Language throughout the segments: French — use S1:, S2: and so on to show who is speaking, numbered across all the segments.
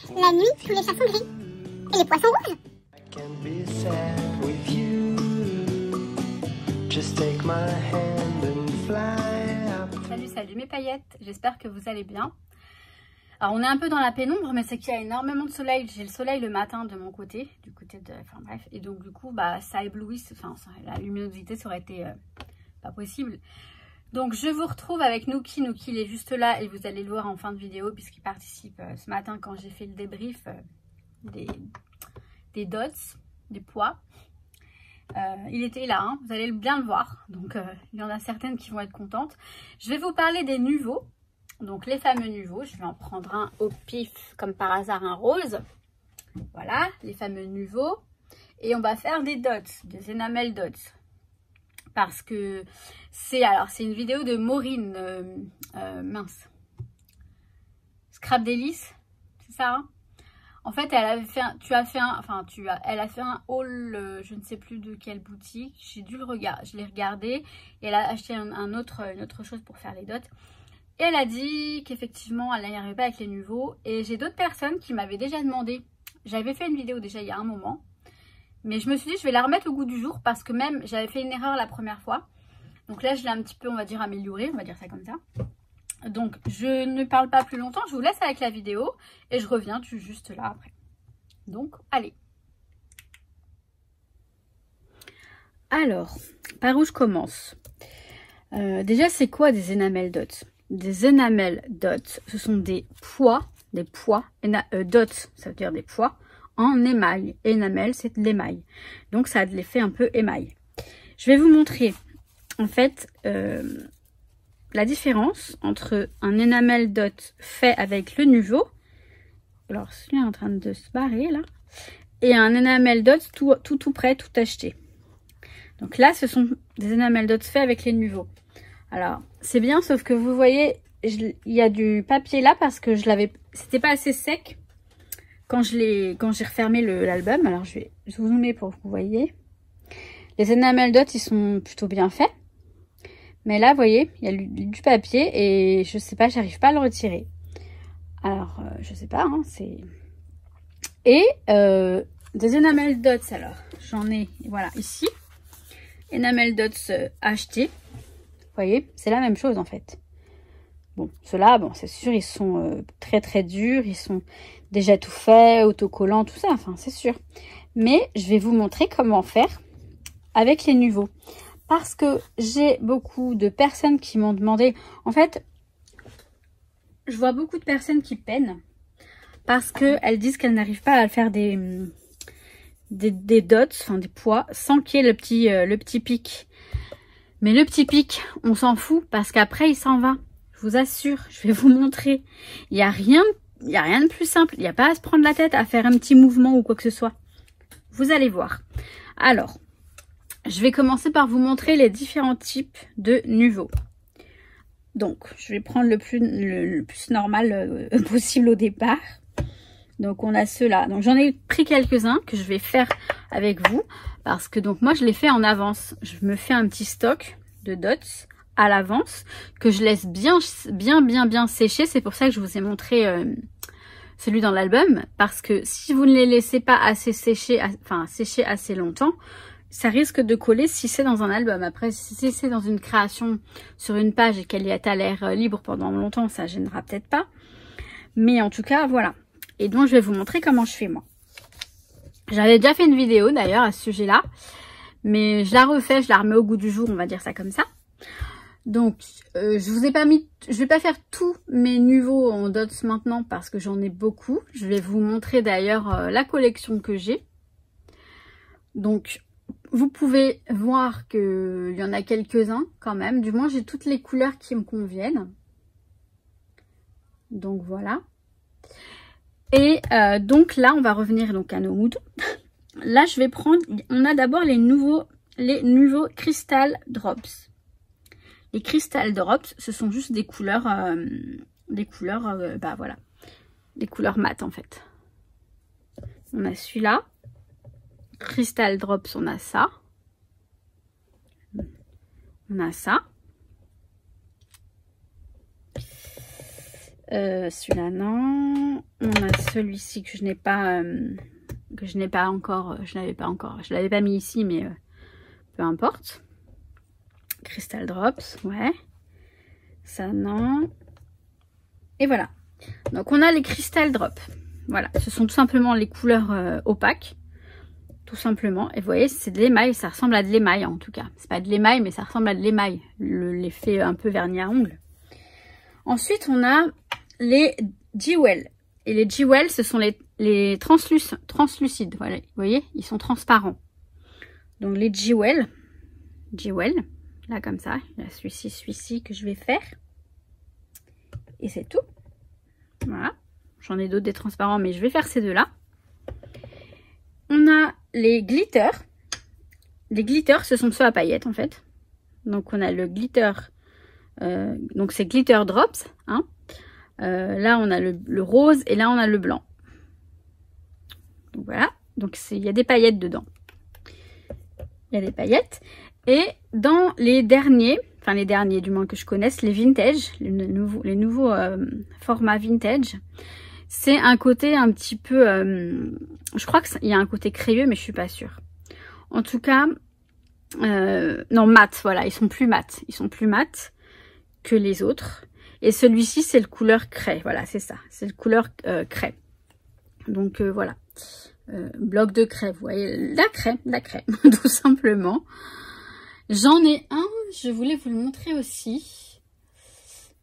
S1: La nuit, tous les chats sont gris. Et les poissons rouges.
S2: Salut, salut mes paillettes, j'espère que vous allez bien. Alors on est un peu dans la pénombre, mais c'est qu'il y a énormément de soleil. J'ai le soleil le matin de mon côté, du côté de... Enfin bref, et donc du coup, bah ça éblouit, enfin la luminosité ça aurait été pas possible. Donc je vous retrouve avec Nookie. Nookie il est juste là et vous allez le voir en fin de vidéo puisqu'il participe ce matin quand j'ai fait le débrief des dots, des poids. Il était là, hein, vous allez bien le voir. Donc il y en a certaines qui vont être contentes. Je vais vous parler des nuveaux. Donc les fameux nuveaux. Je vais en prendre un au pif comme par hasard, un rose. Voilà, les fameux nuveaux. Et on va faire des dots, des enamel dots. Parce que c'est une vidéo de Maureen, mince, Scrap Délice, c'est ça, hein. En fait, elle avait fait elle a fait un haul, je ne sais plus de quelle boutique. J'ai dû le regarder, je l'ai regardé. Et elle a acheté une autre chose pour faire les dots. Et elle a dit qu'effectivement, elle n'y arrivait pas avec les nuveaux. Et j'ai d'autres personnes qui m'avaient déjà demandé. J'avais fait une vidéo déjà il y a un moment. Mais je me suis dit, je vais la remettre au goût du jour parce que même, j'avais fait une erreur la première fois. Donc là, je l'ai un petit peu, on va dire, améliorée. On va dire ça comme ça. Donc, je ne parle pas plus longtemps. Je vous laisse avec la vidéo. Et je reviens juste là après. Donc, allez. Alors, par où je commence? Déjà, c'est quoi des enamel dots? Des enamel dots, ce sont des pois. Dots, ça veut dire des pois. En émail. Enamel, c'est de l'émail. Donc, ça a de l'effet un peu émail. Je vais vous montrer, en fait, la différence entre un enamel dot fait avec le nuveau. Alors, celui-là est en train de se barrer, là. Et un enamel dot tout prêt, tout acheté. Donc là, ce sont des enamel dots faits avec les nuveaux. Alors, c'est bien, sauf que vous voyez, il y a du papier là parce que je l'avais... C'était pas assez sec. Quand j'ai refermé l'album, alors je vais zoomer pour que vous voyez. Les enamel dots, ils sont plutôt bien faits. Mais là, vous voyez, il y a du papier et je sais pas, j'arrive pas à le retirer. Alors, je sais pas, hein, c'est... Et des enamel dots, alors, j'en ai, voilà, ici. Enamel dots achetés. Vous voyez, c'est la même chose en fait. Bon, ceux-là, bon, c'est sûr, ils sont très très durs, ils sont déjà tout faits, autocollants, tout ça, enfin, c'est sûr. Mais je vais vous montrer comment faire avec les nuveaux. Parce que j'ai beaucoup de personnes qui m'ont demandé... En fait, je vois beaucoup de personnes qui peinent parce qu'elles disent qu'elles n'arrivent pas à faire des dots, enfin des pois, sans qu'il y ait le petit pic. Mais le petit pic, on s'en fout parce qu'après, il s'en va. Je vous assure, je vais vous montrer. Il n'y a rien de plus simple. Il n'y a pas à se prendre la tête à faire un petit mouvement ou quoi que ce soit. Vous allez voir. Alors, je vais commencer par vous montrer les différents types de nuveaux. Donc, je vais prendre le plus normal possible au départ. Donc, on a ceux-là. Donc, j'en ai pris quelques-uns que je vais faire avec vous. Parce que, donc, moi, je les fais en avance. Je me fais un petit stock de dots à l'avance que je laisse bien sécher. C'est pour ça que je vous ai montré celui dans l'album. Parce que si vous ne les laissez pas assez sécher, sécher assez longtemps, ça risque de coller si c'est dans un album. Après, si c'est dans une création sur une page et qu'elle est à l'air libre pendant longtemps, ça gênera peut-être pas. Mais en tout cas, voilà. Et donc, je vais vous montrer comment je fais moi. J'avais déjà fait une vidéo d'ailleurs à ce sujet-là. Mais je la refais, je la remets au goût du jour, on va dire ça comme ça. Donc, je vous ai pas mis... Je vais pas faire tous mes nuveaux en dots maintenant parce que j'en ai beaucoup. Je vais vous montrer d'ailleurs la collection que j'ai. Donc... Vous pouvez voir qu'il y en a quelques-uns quand même. Du moins, j'ai toutes les couleurs qui me conviennent. Donc, voilà. Et donc là, on va revenir donc à nos moutons. Là, je vais prendre... On a d'abord les nouveaux Crystal Drops. Les Crystal Drops, ce sont juste des couleurs... voilà. Des couleurs mates, en fait. On a celui-là. Crystal Drops, on a ça. On a ça. Celui-là, non. On a celui-ci que je n'ai pas encore. Je l'avais pas mis ici, mais peu importe. Crystal Drops, ouais. Ça, non. Et voilà. Donc, on a les Crystal Drops. Voilà. Ce sont tout simplement les couleurs opaques. Tout simplement. Et vous voyez, c'est de l'émail. Ça ressemble à de l'émail, en tout cas. C'est pas de l'émail, mais ça ressemble à de l'émail. L'effet un peu vernis à ongles. Ensuite, on a les Jewel. Et les Jewel, ce sont les translucides. Voilà. Vous voyez, ils sont transparents. Donc, les Jewel. Là, comme ça. Il y a celui-ci que je vais faire. Et c'est tout. Voilà. J'en ai d'autres des transparents, mais je vais faire ces deux-là. On a les glitters. Les glitters, ce sont ceux à paillettes, en fait. Donc, on a le glitter. Donc, c'est glitter drops. Hein. Là, on a le rose et là, on a le blanc. Donc, voilà. Donc, il y a des paillettes dedans. Il y a des paillettes. Et dans les derniers, enfin les derniers du moins que je connaisse, les vintage, les nouveaux formats vintage, c'est un côté un petit peu... je crois qu'il y a un côté crayeux, mais je suis pas sûre. En tout cas, non, mat, voilà, ils sont plus mat. Ils sont plus mat que les autres. Et celui-ci, c'est le couleur craie. Voilà, c'est ça. C'est le couleur craie. Donc, voilà. Bloc de craie, vous voyez. La craie, tout simplement. J'en ai un, je voulais vous le montrer aussi.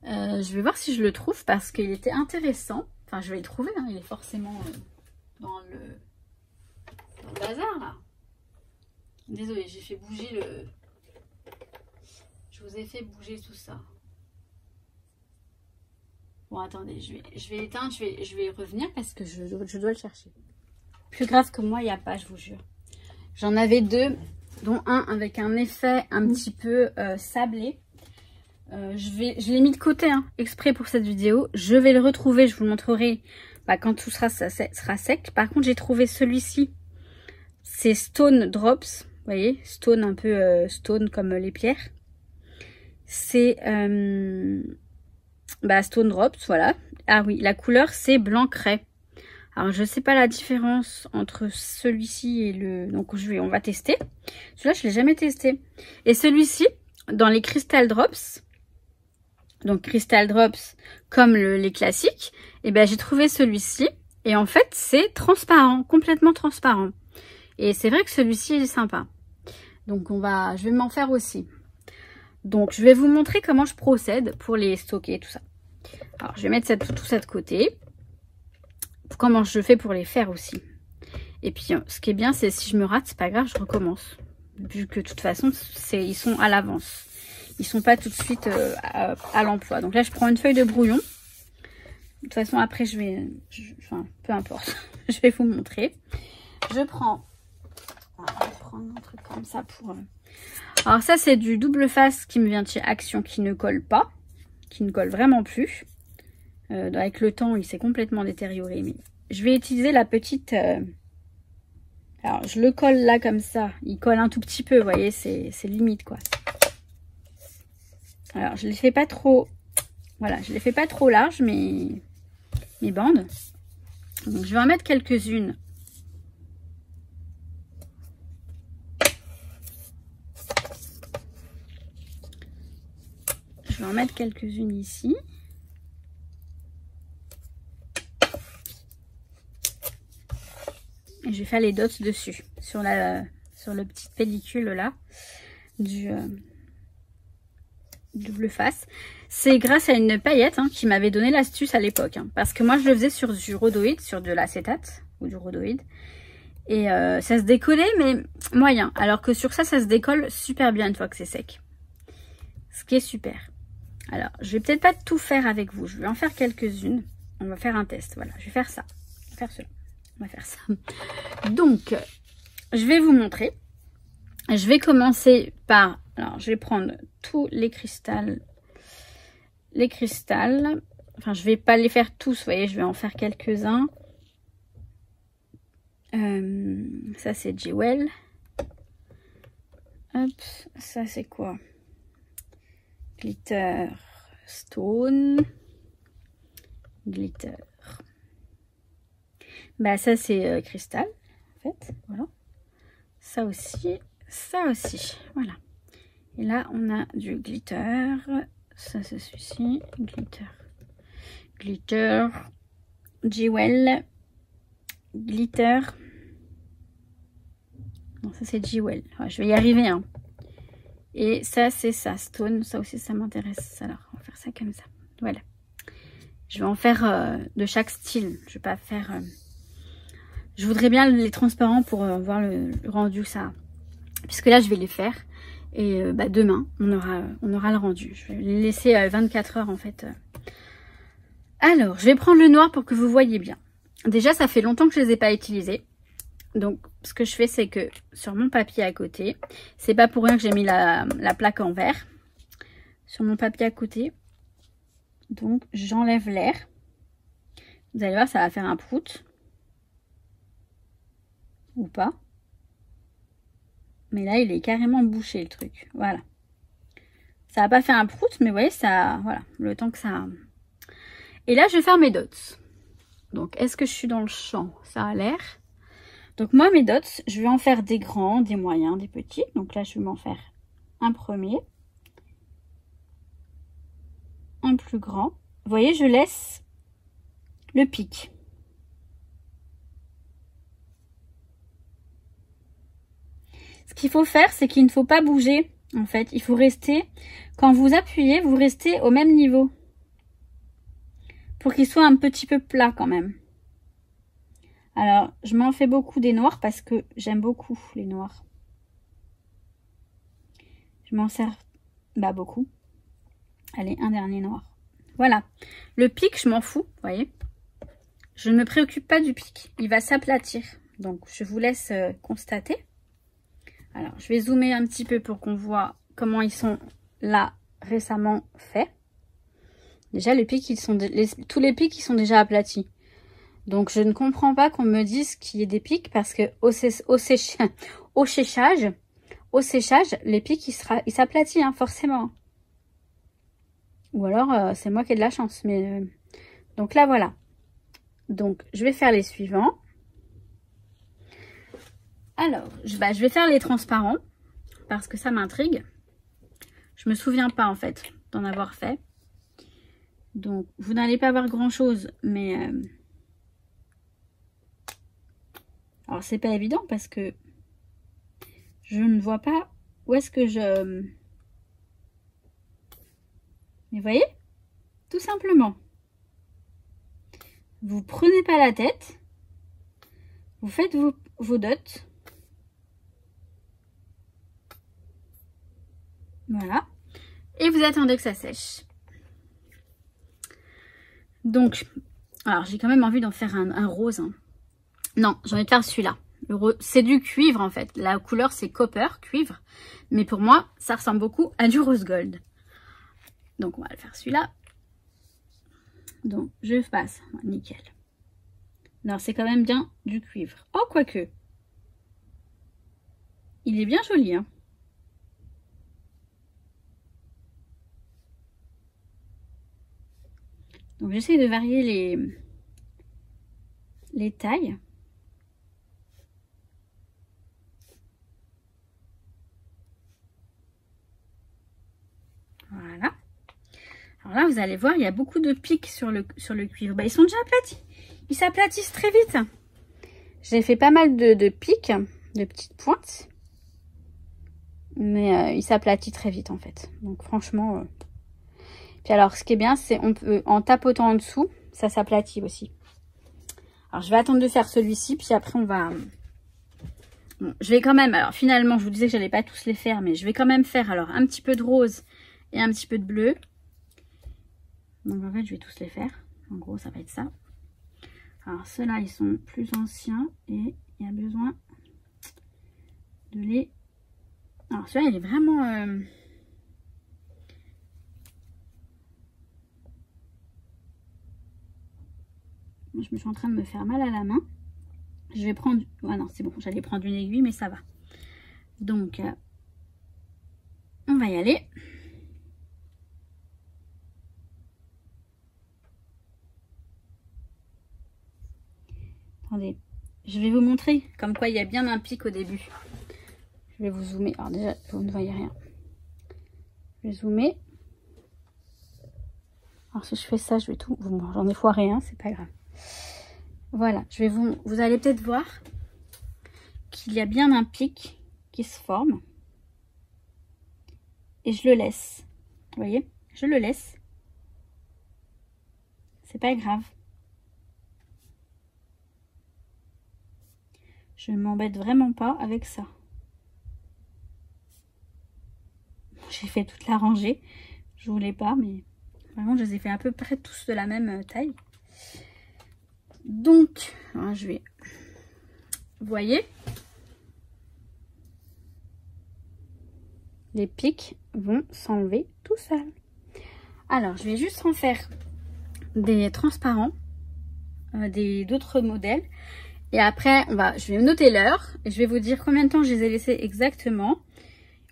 S2: Je vais voir si je le trouve parce qu'il était intéressant. Enfin, je vais le trouver, hein, il est forcément dans le bazar, là. Désolée, j'ai fait bouger le... Je vous ai fait bouger tout ça. Bon, attendez, je vais éteindre, je vais revenir parce que je dois le chercher. Plus grave que moi, il n'y a pas, je vous jure. J'en avais deux, dont un avec un effet un petit peu sablé. Je l'ai mis de côté, hein, exprès pour cette vidéo. Je vais le retrouver, je vous le montrerai quand tout sera sec. Par contre, j'ai trouvé celui-ci. C'est Stone Drops. Vous voyez, stone, un peu stone comme les pierres. C'est Stone Drops, voilà. Ah oui, la couleur, c'est blanc craie. Alors, je ne sais pas la différence entre celui-ci et le... Donc, on va tester. Celui-là, je ne l'ai jamais testé. Et celui-ci, dans les Crystal Drops, donc Crystal Drops comme les classiques, et ben j'ai trouvé celui-ci. Et en fait, c'est transparent, complètement transparent. Et c'est vrai que celui-ci est sympa. Donc, je vais m'en faire aussi. Donc, je vais vous montrer comment je procède pour les stocker, tout ça. Alors, je vais mettre tout ça de côté. Comment je fais pour les faire aussi. Et puis, ce qui est bien, c'est si je me rate, c'est pas grave, je recommence. Vu que de toute façon, ils sont à l'avance. Ils sont pas tout de suite à l'emploi. Donc là, je prends une feuille de brouillon. De toute façon, après, enfin, peu importe. Je vais vous montrer. Je vais prendre un truc comme ça pour... Alors ça, c'est du double face qui me vient de chez Action, qui ne colle pas. Qui ne colle vraiment plus. Avec le temps, il s'est complètement détérioré. Mais je vais utiliser la petite... Alors, je le colle là comme ça. Il colle un tout petit peu, vous voyez, c'est limite, quoi. Alors, je ne les fais pas trop... Voilà, je les fais pas trop larges, mes bandes. Donc, je vais en mettre quelques-unes. Je vais en mettre quelques-unes ici. Et je vais faire les dots dessus, sur le petite pellicule là, du double face. C'est grâce à une paillette qui m'avait donné l'astuce à l'époque. Parce que moi, je le faisais sur du rhodoïde, sur de l'acétate ou du rhodoïde. Et ça se décollait, mais moyen. Alors que sur ça, ça se décolle super bien une fois que c'est sec. Ce qui est super. Alors, je vais peut-être pas tout faire avec vous. Je vais en faire quelques-unes. On va faire un test. Voilà, je vais faire ça. Je vais faire cela. On va faire ça. Donc, je vais vous montrer. Je vais commencer par... Alors, je vais prendre tous les cristals. Enfin, je vais pas les faire tous, vous voyez. Je vais en faire quelques-uns. Ça, c'est Jewel. Hop, ça, c'est quoi? Glitter Stone. glitter. Bah ça c'est cristal en fait, voilà. Ça aussi, voilà. Et là on a du glitter, ça c'est celui-ci, glitter, jewel, glitter. Non ça c'est jewel, ouais, je vais y arriver hein. Et ça c'est ça, stone, ça aussi ça m'intéresse. Alors on va faire ça comme ça, voilà. Je vais en faire de chaque style, je vais pas faire... Je voudrais bien les transparents pour voir le rendu ça. Puisque là je vais les faire. Et bah, demain on aura le rendu. Je vais les laisser 24 heures en fait. Alors je vais prendre le noir pour que vous voyez bien. Déjà ça fait longtemps que je les ai pas utilisés. Donc ce que je fais c'est que sur mon papier à côté. C'est pas pour rien que j'ai mis la plaque en verre. Sur mon papier à côté. Donc j'enlève l'air. Vous allez voir ça va faire un prout. Ou pas. Mais là il est carrément bouché le truc, voilà. Ça va pas faire un prout mais vous voyez ça, voilà, le temps que ça... Et là je vais faire mes dots. Donc est-ce que je suis dans le champ? Ça a l'air. Donc moi mes dots, je vais en faire des grands, des moyens, des petits. Donc là je vais m'en faire un premier. Un plus grand. Vous voyez je laisse le pic. Ce qu'il faut faire, c'est qu'il ne faut pas bouger, en fait. Il faut rester, quand vous appuyez, vous restez au même niveau. Pour qu'il soit un petit peu plat quand même. Alors, je m'en fais beaucoup des noirs parce que j'aime beaucoup les noirs. Je m'en sers beaucoup. Allez, un dernier noir. Voilà. Le pic, je m'en fous, vous voyez. Je ne me préoccupe pas du pic. Il va s'aplatir. Donc, je vous laisse constater. Alors, je vais zoomer un petit peu pour qu'on voit comment ils sont là récemment faits. Déjà, les pics, tous les pics, ils sont déjà aplatis. Donc, je ne comprends pas qu'on me dise qu'il y ait des pics parce que au séchage, les pics, ils s'aplatissent, hein, forcément. Ou alors, c'est moi qui ai de la chance. Mais donc là, voilà. Donc, je vais faire les suivants. Alors, je vais faire les transparents parce que ça m'intrigue. Je me souviens pas en fait d'en avoir fait. Donc, vous n'allez pas voir grand chose, mais alors c'est pas évident parce que je ne vois pas où est-ce que je... Mais vous voyez, tout simplement, vous prenez pas la tête, vous faites vos dots. Voilà. Et vous attendez que ça sèche. Donc, alors j'ai quand même envie d'en faire un rose. Hein. Non, j'ai envie de faire celui-là. C'est du cuivre en fait. La couleur c'est copper, cuivre. Mais pour moi, ça ressemble beaucoup à du rose gold. Donc on va le faire celui-là. Donc je passe. Nickel. Alors c'est quand même bien du cuivre. Oh, quoique. Il est bien joli, hein. Donc j'essaie de varier les tailles. Voilà. Alors là, vous allez voir, il y a beaucoup de pics sur le cuivre. Bah, ils sont déjà aplatis. Ils s'aplatissent très vite. J'ai fait pas mal de pics, de petites pointes. Mais il s'aplatit très vite en fait. Donc franchement... Puis alors, ce qui est bien, c'est on peut, en tapotant en dessous, ça s'aplatit aussi. Alors, je vais attendre de faire celui-ci, puis après, on va... Bon, je vais quand même... Alors, finalement, je vous disais que j'allais pas tous les faire, mais je vais quand même faire, alors, un petit peu de rose et un petit peu de bleu. Donc, en fait, je vais tous les faire. En gros, ça va être ça. Alors, ceux-là, ils sont plus anciens et il y a besoin de les... Alors, celui-là, il est vraiment... Je me suis en train de me faire mal à la main. Je vais prendre... Ah non, c'est bon, j'allais prendre une aiguille, mais ça va. Donc, on va y aller. Attendez, je vais vous montrer comme quoi il y a bien un pic au début. Je vais vous zoomer. Alors déjà, vous ne voyez rien. Je vais zoomer. Alors si je fais ça, je vais tout... Bon, j'en ai foiré, hein, c'est pas grave. Voilà, je vais vous allez peut-être voir qu'il y a bien un pic qui se forme. Et je le laisse. Vous voyez? Je le laisse. C'est pas grave. Je ne m'embête vraiment pas avec ça. J'ai fait toute la rangée. Je voulais pas, mais vraiment, je les ai fait à peu près tous de la même taille. Donc, alors je vais... Vous voyez? Les pics vont s'enlever tout seuls. Alors, je vais juste en faire des transparents, d'autres modèles. Et après, je vais noter l'heure et je vais vous dire combien de temps je les ai laissés exactement.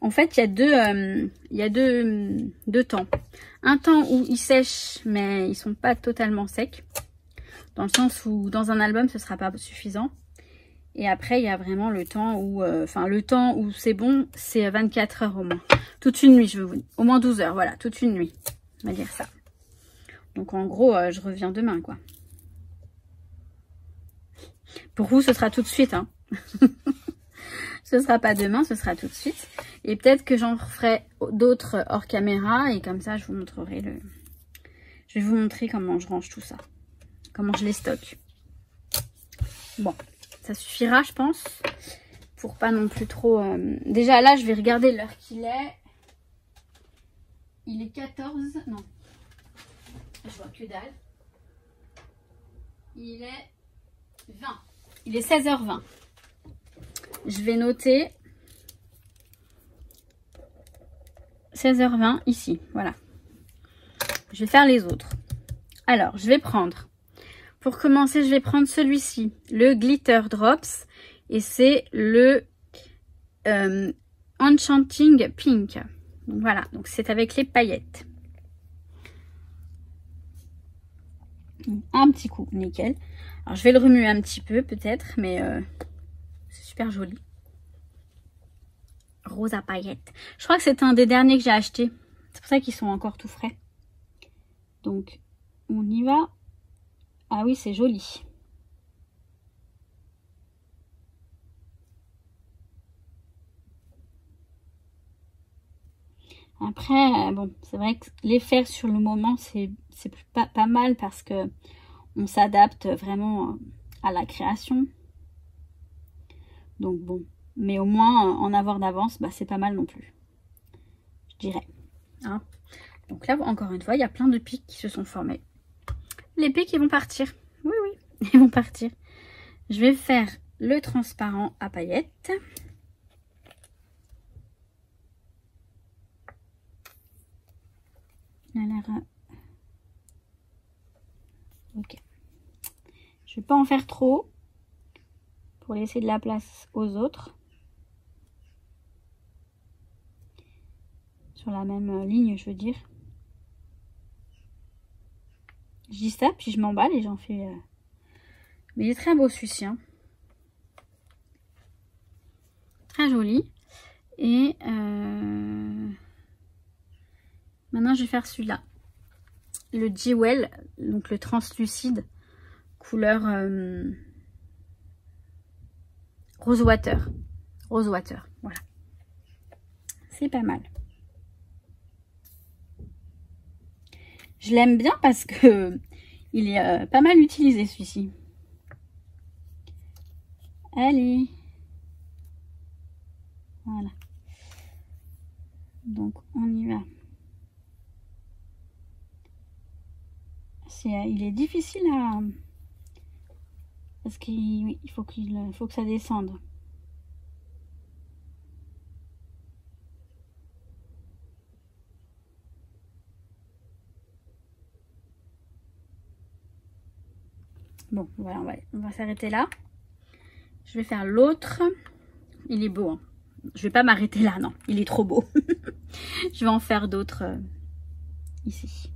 S2: En fait, il y a deux temps. Un temps où ils sèchent, mais ils sont pas totalement secs. Dans le sens où dans un album, ce sera pas suffisant. Et après, il y a vraiment le temps où, le temps où c'est bon, c'est 24 heures au moins. Toute une nuit, je veux vous dire. Au moins 12 heures, voilà, toute une nuit. On va dire ça. Donc en gros, je reviens demain, quoi. Pour vous, ce sera tout de suite, hein. Ce sera pas demain, ce sera tout de suite. Et peut-être que j'en ferai d'autres hors caméra. Et comme ça, je vous montrerai Je vais vous montrer comment je range tout ça. Comment je les stocke. Bon, ça suffira, je pense. Pour pas non plus trop... Déjà, là, je vais regarder l'heure qu'il est. Il est 14... Non. Je vois que dalle. Il est 20. Il est 16h20. Je vais noter 16h20 ici. Voilà. Je vais faire les autres. Alors, je vais prendre... Pour commencer, je vais prendre celui-ci. Le Glitter Drops. Et c'est le Enchanting Pink. Donc voilà. Donc c'est avec les paillettes. Un petit coup, nickel. Alors je vais le remuer un petit peu peut-être, mais c'est super joli. Rose à paillettes. Je crois que c'est un des derniers que j'ai acheté. C'est pour ça qu'ils sont encore tout frais. Donc on y va. Ah oui, c'est joli. Après, bon, c'est vrai que les faire sur le moment, c'est pas mal parce que on s'adapte vraiment à la création. Donc bon, mais au moins en avoir d'avance, bah, c'est pas mal non plus, je dirais. Hein. Donc là, encore une fois, il y a plein de pics qui se sont formés. Les pics, ils vont partir. Oui, oui, ils vont partir. Je vais faire le transparent à paillettes. Alors, ok. Je vais pas en faire trop pour laisser de la place aux autres. Sur la même ligne, je veux dire. Je dis ça, puis je m'emballe et j'en fais... Mais il est très beau celui-ci. Hein. Très joli. Et maintenant, je vais faire celui-là. Le Jewel, donc le translucide, couleur Rose Water. Rose Water, voilà. C'est pas mal. Je l'aime bien parce que il est pas mal utilisé celui-ci. Allez. Voilà. Donc on y va. Il est difficile à... Parce qu'il faut que ça descende. Bon, voilà, on va s'arrêter là. Je vais faire l'autre. Il est beau, hein. Je vais pas m'arrêter là, non. Il est trop beau. Je vais en faire d'autres ici.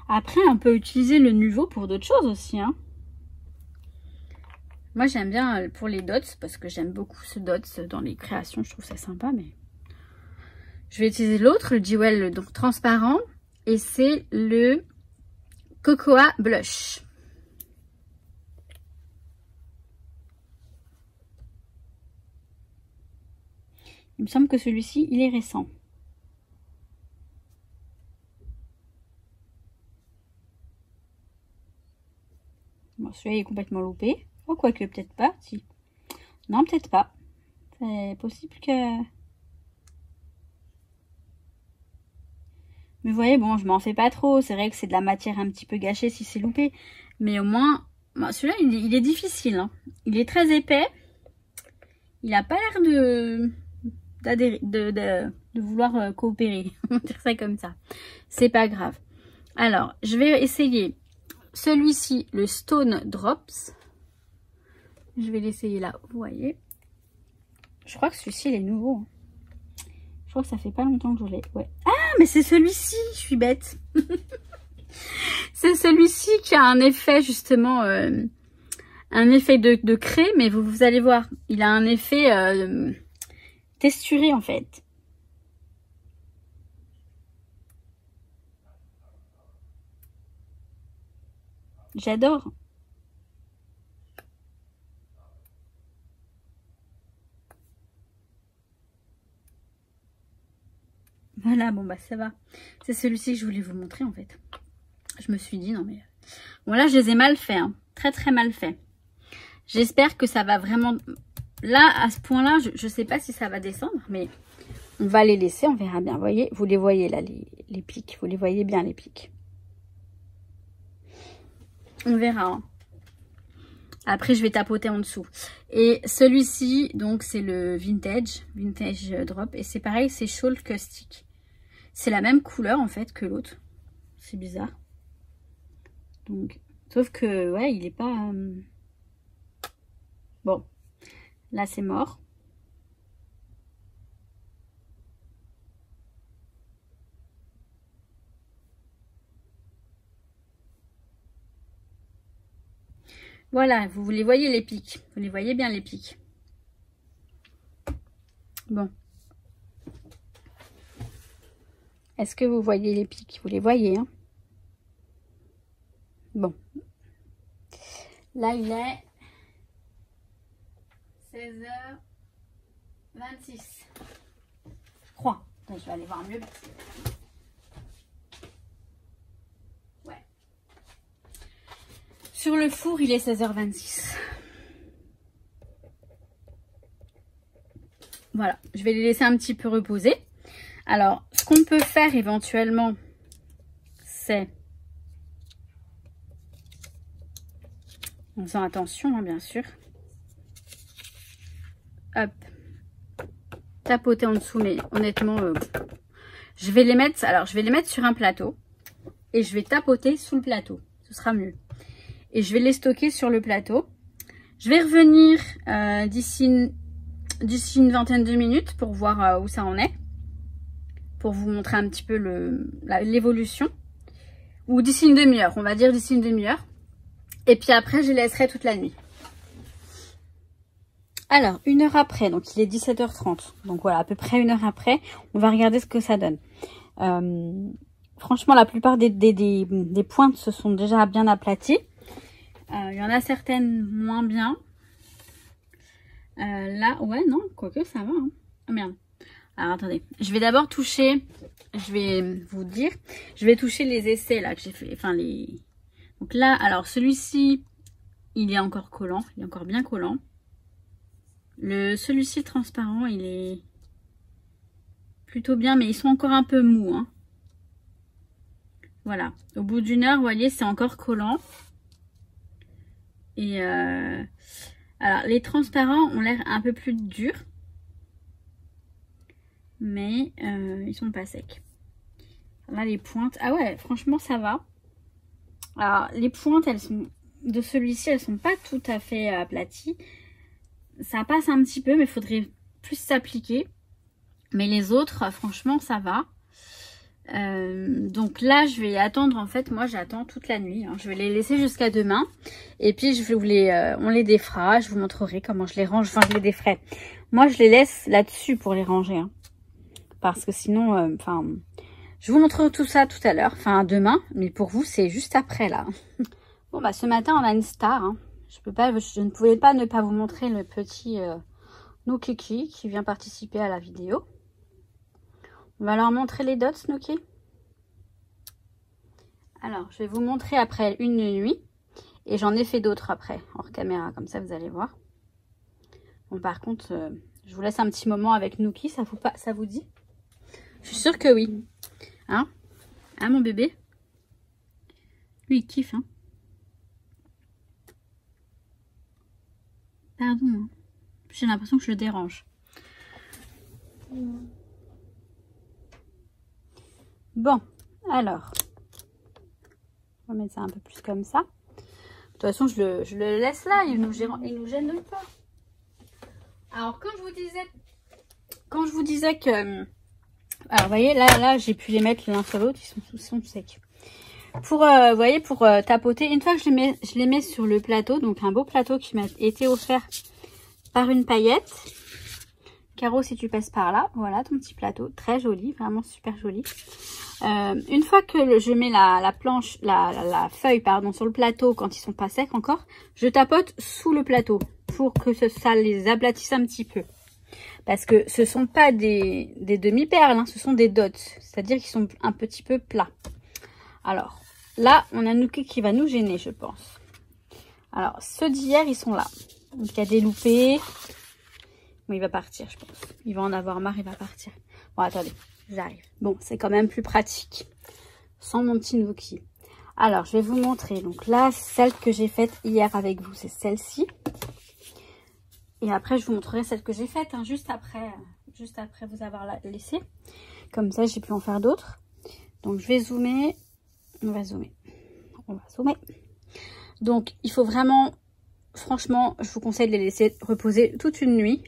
S2: Après, on peut utiliser le Nuvo pour d'autres choses aussi, hein. Moi, j'aime bien pour les dots, parce que j'aime beaucoup ce dots dans les créations. Je trouve ça sympa, mais... Je vais utiliser l'autre, le Jewel, donc transparent. Et c'est le Cocoa Blush. Il me semble que celui-ci, il est récent. Bon, celui-là, il est complètement loupé. Oh, quoique, peut-être pas. Si. Non, peut-être pas. C'est possible que... Mais vous voyez, bon, je m'en fais pas trop. C'est vrai que c'est de la matière un petit peu gâchée si c'est loupé. Mais au moins, bon, celui-là, il est difficile, hein. Il est très épais. Il a pas l'air de vouloir coopérer. On va dire ça comme ça. C'est pas grave. Alors, je vais essayer celui-ci, le Stone Drops. Je vais l'essayer là, vous voyez. Je crois que celui-ci, il est nouveau. Je crois que ça fait pas longtemps que je l'ai. Ouais. Ah, mais c'est celui-ci, je suis bête. C'est celui-ci qui a un effet, justement, un effet de craie, mais vous allez voir, il a un effet texturé, en fait. J'adore. Voilà, bon bah ça va. C'est celui-ci que je voulais vous montrer en fait. Je me suis dit non mais... Bon là je les ai mal fait, hein. Très très mal fait. J'espère que ça va vraiment... Là à ce point là, je sais pas si ça va descendre, mais on va les laisser, on verra bien. Vous voyez, vous les voyez là les pics, vous les voyez bien les pics. On verra. Hein. Après je vais tapoter en dessous. Et celui-ci, donc c'est le Vintage Drop. Et c'est pareil, c'est Shawl Caustic. C'est la même couleur en fait que l'autre. C'est bizarre. Donc, sauf que ouais, il est pas... Bon, là c'est mort. Voilà, vous les voyez les pics. Vous les voyez bien les pics. Bon. Est-ce que vous voyez les pics? Vous les voyez, hein? Bon. Là, il est 16h26. Je crois. Attends, je vais aller voir mieux. Ouais. Sur le four, il est 16h26. Voilà. Je vais les laisser un petit peu reposer. Alors, ce qu'on peut faire éventuellement, c'est... En faisant attention, hein, bien sûr. Hop. Tapoter en dessous, mais honnêtement, je vais les mettre... Alors, je vais les mettre sur un plateau. Et je vais tapoter sous le plateau. Ce sera mieux. Et je vais les stocker sur le plateau. Je vais revenir d'ici une vingtaine de minutes pour voir où ça en est. Pour vous montrer un petit peu l'évolution. Ou d'ici une demi-heure, on va dire d'ici une demi-heure. Et puis après, je les laisserai toute la nuit. Alors, une heure après, donc il est 17h30. Donc voilà, à peu près une heure après, on va regarder ce que ça donne. Franchement, la plupart des pointes se sont déjà bien aplaties. Il y en a certaines moins bien. Là, ouais, non, quoique ça va. Hein. Oh merde. Alors attendez, je vais d'abord toucher, je vais vous dire, je vais toucher les essais là que j'ai fait, enfin les... Donc là, alors celui-ci, il est encore collant, il est encore bien collant. Celui-ci transparent, il est plutôt bien, mais ils sont encore un peu mous. Hein. Voilà, au bout d'une heure, vous voyez, c'est encore collant. Et alors les transparents ont l'air un peu plus durs. Mais ils sont pas secs. Là les pointes, ah ouais franchement ça va. Alors les pointes elles sont de celui-ci, elles sont pas tout à fait aplaties. Ça passe un petit peu mais il faudrait plus s'appliquer. Mais les autres franchement ça va. Donc là, je vais attendre. En fait, moi, j'attends toute la nuit. Hein. Je vais les laisser jusqu'à demain. Et puis, on les défera. Je vous montrerai comment je les range. Enfin, je les déferai. Moi, je les laisse là-dessus pour les ranger. Hein. Parce que sinon, je vous montrerai tout ça tout à l'heure. Enfin, demain. Mais pour vous, c'est juste après, là. Bon, bah, ce matin, on a une star. Hein. Je ne pouvais pas ne pas vous montrer le petit Noukiki qui vient participer à la vidéo. On va leur montrer les dots, Nookie. Alors, je vais vous montrer après une nuit. Et j'en ai fait d'autres après, hors caméra. Comme ça, vous allez voir. Bon, par contre, je vous laisse un petit moment avec Nookie. Ça vous dit? Je suis sûre que oui. Hein? Hein, mon bébé? Lui, il kiffe, hein? Pardon. Hein. J'ai l'impression que je le dérange. Bon, alors, on va mettre ça un peu plus comme ça. De toute façon, je le laisse là, il nous gêne pas. Alors, quand je vous disais que... Alors, vous voyez, là j'ai pu les mettre l'un sur l'autre, ils sont secs. Pour, vous voyez, pour tapoter, une fois que je les mets sur le plateau, donc un beau plateau qui m'a été offert par une paillette. Caro, si tu passes par là, voilà ton petit plateau, très joli, vraiment super joli. Une fois que je mets la feuille pardon, sur le plateau, quand ils sont pas secs encore, je tapote sous le plateau pour que ça les ablatisse un petit peu. Parce que ce sont pas des demi-perles, hein, ce sont des dots, c'est-à-dire qu'ils sont un petit peu plats. Alors, là, on a Nookie qui va nous gêner, je pense. Alors, ceux d'hier, ils sont là. Donc, il y a des loupés. Bon, il va partir, je pense. Il va en avoir marre, il va partir. Bon, attendez, j'arrive. Bon, c'est quand même plus pratique. Sans mon petit Nookie. Alors, je vais vous montrer. Donc là, celle que j'ai faite hier avec vous, c'est celle-ci. Et après, je vous montrerai celle que j'ai faite, hein, juste après vous avoir laissé. Comme ça, j'ai pu en faire d'autres. Donc, je vais zoomer. On va zoomer. Donc, il faut vraiment, franchement, je vous conseille de les laisser reposer toute une nuit.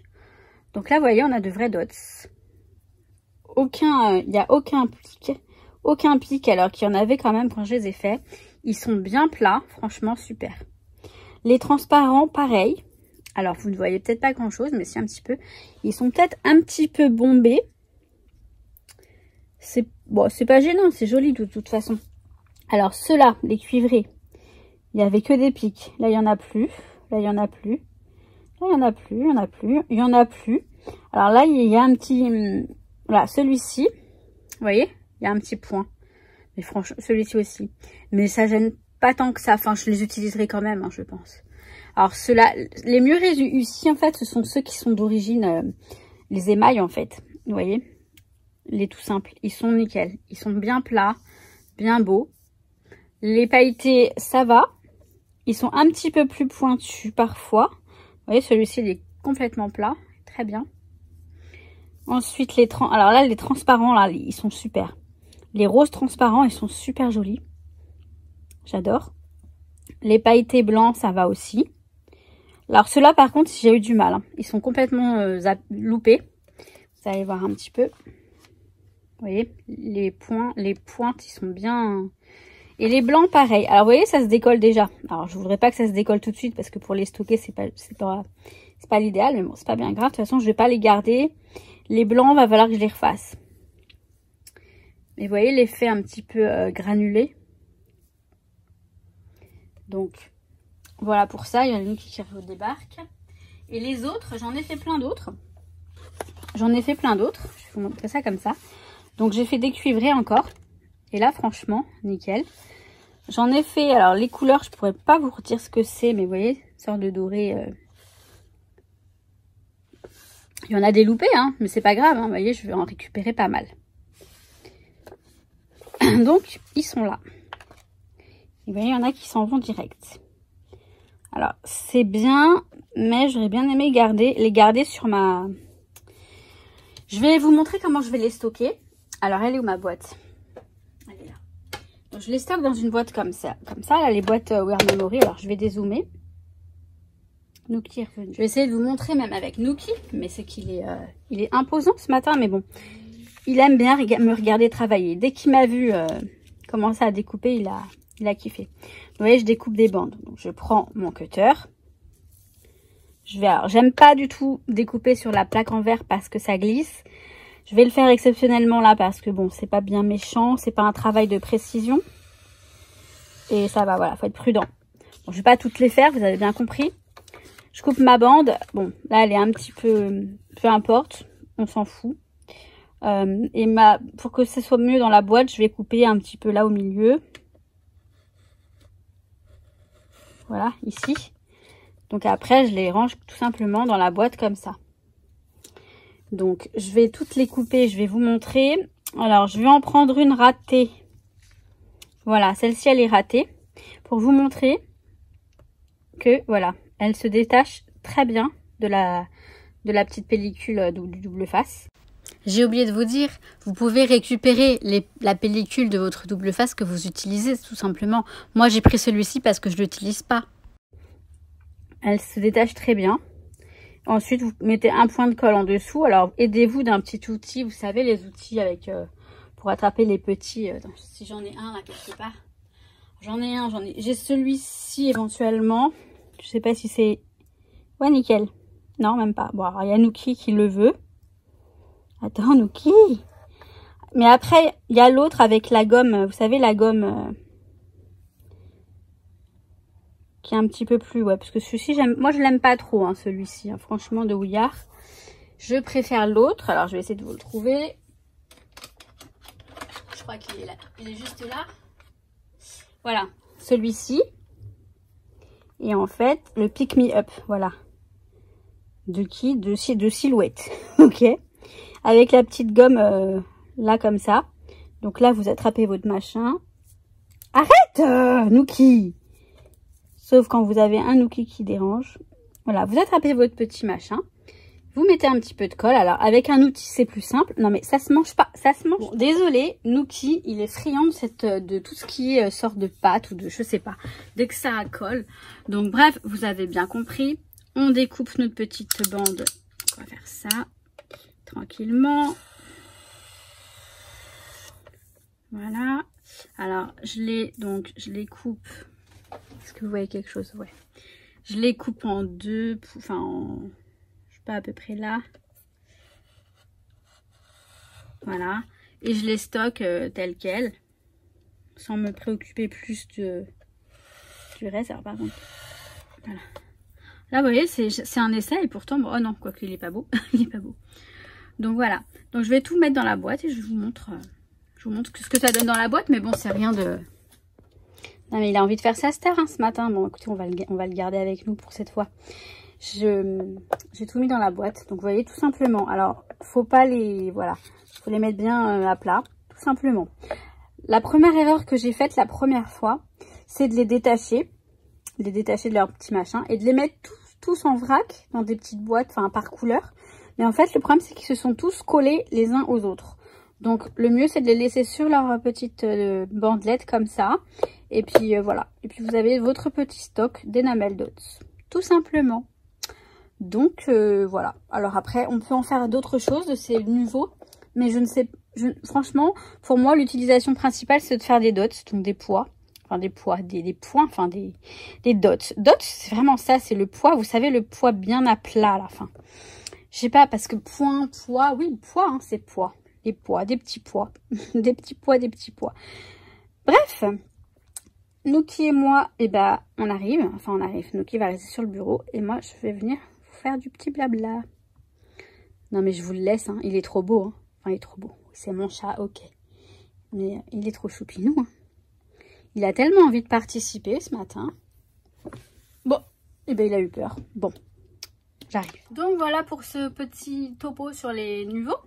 S2: Donc là, vous voyez, on a de vrais dots. Il n'y a aucun pic, alors qu'il y en avait quand même quand je les ai faits. Ils sont bien plats, franchement, super. Les transparents, pareil. Alors, vous ne voyez peut-être pas grand-chose, mais si un petit peu. Ils sont peut-être un petit peu bombés. C'est pas gênant, c'est joli de toute façon. Alors, ceux-là, les cuivrés, il n'y avait que des pics. Là, il n'y en a plus. Là, il n'y en a plus. Là, il n'y en a plus, il n'y en a plus, il n'y en a plus. Alors là, il y a un petit... Voilà, celui-ci, vous voyez, il y a un petit point. Mais franchement, celui-ci aussi. Mais ça gêne pas tant que ça. Enfin, je les utiliserai quand même, hein, je pense. Alors, ceux-là, les mieux réussis, en fait, ce sont ceux qui sont d'origine, les émails, en fait. Vous voyez, les tout simples. Ils sont nickel. Ils sont bien plats, bien beaux. Les pailletés, ça va. Ils sont un petit peu plus pointus parfois. Vous voyez, celui-ci, il est complètement plat. Très bien. Ensuite, alors là, les transparents, là, ils sont super. Les roses transparents, ils sont super jolis. J'adore. Les pailletés blancs, ça va aussi. Alors, ceux-là, par contre, j'ai eu du mal. Hein. Ils sont complètement loupés. Vous allez voir un petit peu. Vous voyez, les pointes, ils sont bien... Et les blancs, pareil. Alors, vous voyez, ça se décolle déjà. Alors, je voudrais pas que ça se décolle tout de suite parce que pour les stocker, c'est pas l'idéal. Mais bon, c'est pas bien grave. De toute façon, je vais pas les garder. Les blancs, va falloir que je les refasse. Mais vous voyez l'effet un petit peu granulé. Donc, voilà pour ça. Il y en a une qui débarque. Et les autres, j'en ai fait plein d'autres. Je vais vous montrer ça comme ça. Donc, j'ai fait des cuivrés encore. Et là, franchement, nickel. J'en ai fait, alors les couleurs, je pourrais pas vous redire ce que c'est, mais vous voyez, une sorte de doré. Il y en a des loupés, hein, mais c'est pas grave, hein, vous voyez, je vais en récupérer pas mal. Donc, ils sont là. Et vous voyez, il y en a qui s'en vont direct. Alors, c'est bien, mais j'aurais bien aimé les garder sur ma... Je vais vous montrer comment je vais les stocker. Alors, elle est où ma boîte? Elle est là. Donc, je les stocke dans une boîte comme ça. Comme ça, là, les boîtes Wear Memory. Alors, je vais dézoomer. Nookie est revenu. Je vais essayer de vous montrer même avec Nookie, mais c'est qu'il est, il est imposant ce matin, mais bon. il aime bien me regarder travailler. Dès qu'il m'a vu commencer à découper, il a kiffé. Vous voyez, je découpe des bandes. Donc, je prends mon cutter. Alors, j'aime pas du tout découper sur la plaque en verre parce que ça glisse. Je vais le faire exceptionnellement là parce que bon, c'est pas bien méchant, c'est pas un travail de précision. Et ça va, voilà, faut être prudent. Bon, je vais pas toutes les faire, vous avez bien compris. Je coupe ma bande. Bon, là, elle est un petit peu... Peu importe, on s'en fout. Pour que ce soit mieux dans la boîte, je vais couper un petit peu là au milieu. Voilà, ici. Donc après, je les range tout simplement dans la boîte comme ça. Donc, je vais toutes les couper, je vais vous montrer. Alors, je vais en prendre une ratée. Voilà, celle-ci, elle est ratée. Pour vous montrer que, voilà, elle se détache très bien de la petite pellicule du double face. J'ai oublié de vous dire, vous pouvez récupérer la pellicule de votre double face que vous utilisez, tout simplement. Moi, j'ai pris celui-ci parce que je ne l'utilise pas. Elle se détache très bien. Ensuite, vous mettez un point de colle en dessous. Alors, aidez-vous d'un petit outil. Vous savez, les outils avec pour attraper les petits. Si j'en ai un là quelque part. J'ai celui-ci éventuellement. Je sais pas si c'est... Ouais, nickel. Non, même pas. Bon, alors, il y a Nuki qui le veut. Attends, Nuki. Mais après, il y a l'autre avec la gomme. Vous savez, la gomme... qui est un petit peu plus, ouais, parce que celui-ci, moi je l'aime pas trop, hein, celui-ci, hein, franchement, de Ouillard. Je préfère l'autre, alors je vais essayer de vous le trouver. Je crois qu'il est là, il est juste là. Voilà, celui-ci. Et en fait, le Pick Me Up, voilà. De silhouette, ok. Avec la petite gomme, là, comme ça. Donc là, vous attrapez votre machin. Arrête, Nuki! Sauf quand vous avez un Nuki qui dérange. Voilà, vous attrapez votre petit machin. Vous mettez un petit peu de colle. Alors, avec un outil, c'est plus simple. Non, mais ça se mange pas. Ça se mange. Bon, désolé, Nuki, il est friand de tout ce qui est sorte de pâte ou de je sais pas. Dès que ça colle. Donc, bref, vous avez bien compris. On découpe notre petite bande. On va faire ça tranquillement. Voilà. Alors, je les coupe. Est-ce que vous voyez quelque chose? Ouais. Je les coupe en deux, enfin, je sais pas, à peu près là. Voilà. Et je les stocke telles quelles, sans me préoccuper plus du reste. Alors, par contre, voilà. Là, vous voyez, c'est un essai et pourtant, bon, oh non, quoique il est pas beau. Il est pas beau. Donc, voilà. Donc, je vais tout mettre dans la boîte et je vous montre ce que ça donne dans la boîte. Mais bon, c'est rien de... Non, mais il a envie de faire sa star hein, ce matin. Bon, écoutez, on va le garder avec nous pour cette fois. J'ai tout mis dans la boîte. Donc, vous voyez, tout simplement. Alors, faut pas les... Voilà. Faut les mettre bien à plat. Tout simplement. La première erreur que j'ai faite la première fois, c'est de les détacher. De les détacher de leur petit machin. Et de les mettre tous en vrac dans des petites boîtes, enfin, par couleur. Mais en fait, le problème, c'est qu'ils se sont tous collés les uns aux autres. Donc, le mieux, c'est de les laisser sur leur petite bandelette comme ça. Et puis, voilà. Et puis, vous avez votre petit stock d'Enamel Dots. Tout simplement. Donc, voilà. Alors, après, on peut en faire d'autres choses. C'est nouveau. Mais je ne sais... franchement, pour moi, l'utilisation principale, c'est de faire des dots. Donc, des pois. Enfin, des pois. Des points. Enfin, des dots. Dots, c'est vraiment ça. C'est le pois. Vous savez, le pois bien à plat, à la fin. Je sais pas, parce que pois... Oui, pois, hein, c'est pois. Des pois, des petits pois. Des petits pois, des petits pois. Bref, Nuki et moi, eh ben, on arrive. Enfin, on arrive. Nuki va rester sur le bureau. Et moi, je vais venir vous faire du petit blabla. Non, mais je vous le laisse. Hein. Il est trop beau. Hein. Enfin, il est trop beau. C'est mon chat, ok. Mais il est trop choupinou. Hein. Il a tellement envie de participer ce matin. Bon, eh ben, il a eu peur. Bon, j'arrive. Donc, voilà pour ce petit topo sur les niveaux.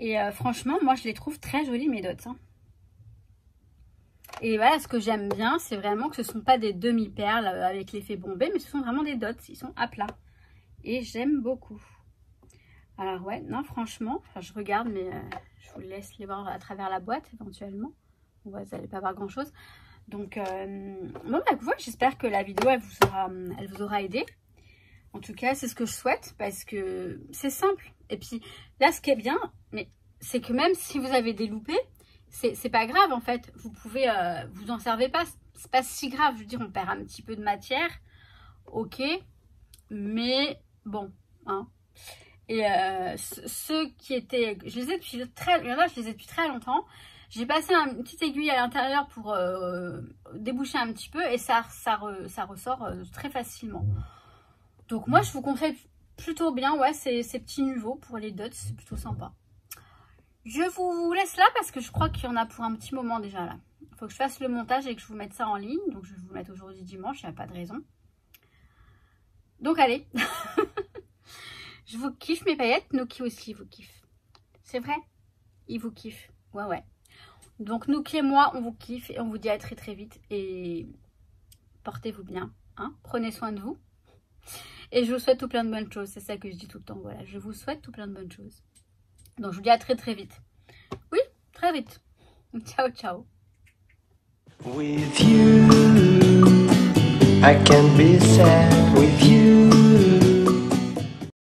S2: Et franchement, moi, je les trouve très jolies, mes dots. Hein. Et voilà, ce que j'aime bien, c'est vraiment que ce ne sont pas des demi-perles avec l'effet bombé, mais ce sont vraiment des dots. Ils sont à plat. Et j'aime beaucoup. Alors, ouais, non, franchement, enfin, je regarde, mais je vous laisse les voir à travers la boîte, éventuellement. Vous n'allez pas voir grand-chose. Donc, bon, bah, voilà, j'espère que la vidéo, elle vous aura aidé. En tout cas, c'est ce que je souhaite, parce que c'est simple. Et puis, là, ce qui est bien, mais c'est que même si vous avez des loupés, c'est pas grave en fait. Vous pouvez, vous en servez pas. C'est pas si grave. Je veux dire, on perd un petit peu de matière. Ok. Mais bon. Hein. Et ceux qui étaient... Je les ai depuis très... Il y en a, je les ai depuis très longtemps. J'ai passé une petite aiguille à l'intérieur pour déboucher un petit peu. Et ça ressort très facilement. Donc moi, je vous conseille plutôt bien. Ouais, ces petits niveaux pour les dots. C'est plutôt sympa. Je vous laisse là parce que je crois qu'il y en a pour un petit moment déjà là. Il faut que je fasse le montage et que je vous mette ça en ligne. Donc je vais vous le mettre aujourd'hui dimanche, il n'y a pas de raison. Donc allez. Je vous kiffe mes paillettes. Nuki aussi vous kiffe. C'est vrai? Il vous kiffe. Ouais, ouais. Donc Nuki et moi, on vous kiffe et on vous dit à très très vite. Et portez-vous bien. Hein, prenez soin de vous. Et je vous souhaite tout plein de bonnes choses. C'est ça que je dis tout le temps. Voilà, je vous souhaite tout plein de bonnes choses. Donc je vous dis à très très vite. Oui, très vite. Ciao, ciao.
S3: With you, I can be sad with you.